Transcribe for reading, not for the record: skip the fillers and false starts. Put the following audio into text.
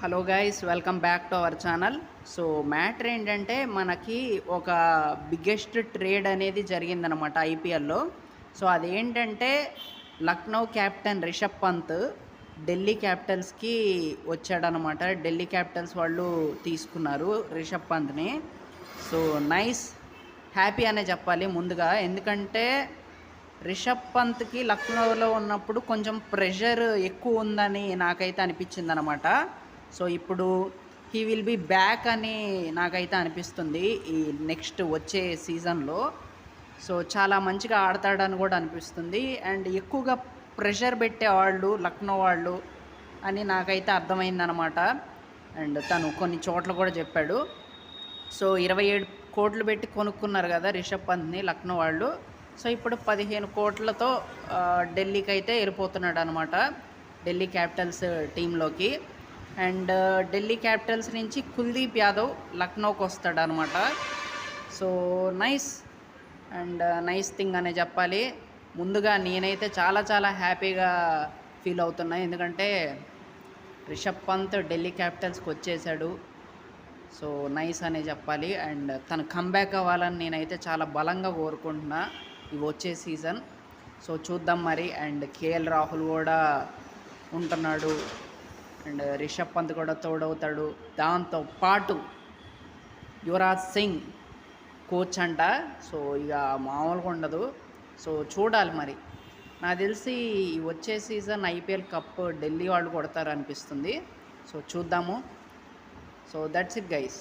Hello guys, welcome back to our channel. So matter ఏంటంటే మనకి ఒక బిగ్గెస్ట్ ట్రేడ్ అనేది జరిగిందనమాట ఐపీఎల్లో. సో అదేంటంటే లక్నో క్యాప్టెన్ రిషబ్ పంత్ ఢిల్లీ క్యాపిటల్స్కి వచ్చాడనమాట. ఢిల్లీ క్యాపిటల్స్ వాళ్ళు తీసుకున్నారు రిషబ్ పంత్ని. సో నైస్, హ్యాపీ అనే చెప్పాలి ముందుగా. ఎందుకంటే రిషబ్ పంత్కి లక్నోలో ఉన్నప్పుడు కొంచెం ప్రెషర్ ఎక్కువ ఉందని నాకైతే అనిపించింది అనమాట. సో ఇప్పుడు హీ విల్ బీ బ్యాక్ అని నాకైతే అనిపిస్తుంది ఈ నెక్స్ట్ వచ్చే సీజన్లో. సో చాలా మంచిగా ఆడతాడని కూడా అనిపిస్తుంది. అండ్ ఎక్కువగా ప్రెషర్ పెట్టేవాళ్ళు లక్నో వాళ్ళు అని నాకైతే అర్థమైందనమాట. అండ్ తను కొన్ని చోట్ల కూడా చెప్పాడు. సో 27 కోట్లు పెట్టి కొనుక్కున్నారు కదా రిషబ్ పంత్ని లక్నో వాళ్ళు. సో ఇప్పుడు 15 కోట్లతో ఢిల్లీకి అయితే వెళ్ళిపోతున్నాడు అనమాట, ఢిల్లీ క్యాపిటల్స్ టీంలోకి. అండ్ ఢిల్లీ క్యాపిటల్స్ నుంచి కుల్దీప్ యాదవ్ లక్నోకి వస్తాడు అనమాట. So nice and nice thing అనే చెప్పాలి. ముందుగా నేనైతే చాలా చాలా హ్యాపీగా ఫీల్ అవుతున్నా, ఎందుకంటే రిషబ్ పంత్ ఢిల్లీ క్యాపిటల్స్కి వచ్చేసాడు. సో నైస్ అనే చెప్పాలి. అండ్ తను కంబ్యాక్ అవ్వాలని నేనైతే చాలా బలంగా కోరుకుంటున్నా ఇవి వచ్చే సీజన్. సో చూద్దాం మరి. అండ్ కేఎల్ రాహుల్ కూడా ఉంటున్నాడు, అండ్ రిషబ్ పంత్ కూడా తోడవుతాడు. దాంతో పాటు యువరాజ్ సింగ్ కోచ్ అంట. సో ఇక మామూలుగా ఉండదు. సో చూడాలి మరి. నాకు తెలిసి వచ్చే సీజన్ ఐపీఎల్ కప్ ఢిల్లీ వాళ్ళు కొడతారు అనిపిస్తుంది. సో చూద్దాము. So that's it guys.